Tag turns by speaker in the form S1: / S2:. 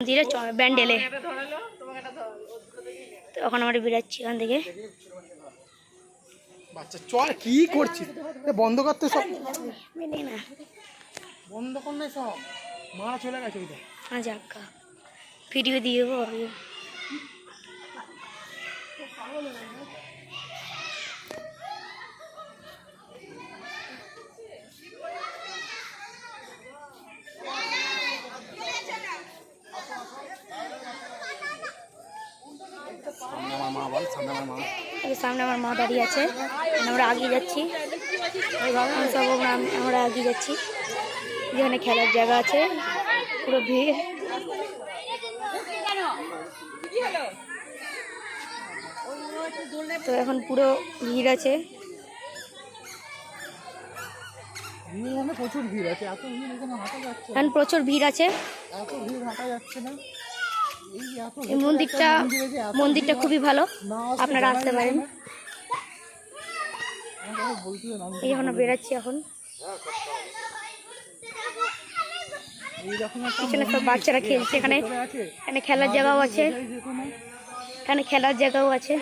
S1: মন্দিরে ব্যান্ডেলে। তো এখন আমরা বেরাচ্ছি এখান থেকে।
S2: বাচ্চা চল, কি করছিস? বন্ধ করতে সব
S1: না,
S2: বন্ধ কর না সব, মা চলে গেছে ওইটা।
S1: যাক্কা ভিডিও দিয়ে দেবো। সামনে আমার মা দাঁড়িয়ে আছে, আমরা এগিয়ে যাচ্ছি, আমরা এগিয়ে যাচ্ছি। যেখানে খেলার জায়গা আছে, পুরো ভিড়। তো এখন পুরো ভিড় আছে,
S2: প্রচুর ভিড় আছে। এত ভিড় এখানে হাঁটা যাচ্ছে,
S1: এখন প্রচুর ভিড় আছে,
S2: এত ভিড় হাঁটা যাচ্ছে না।
S1: এই মন্দিরটা খুবই ভালো, আপনারা আসতে পারেন। এই এখন বেরাচ্ছি, এখন পিছনে সব বাচ্চারা খেলছে। এখানে খেলার জায়গাও আছে, এখানে খেলার জায়গাও আছে।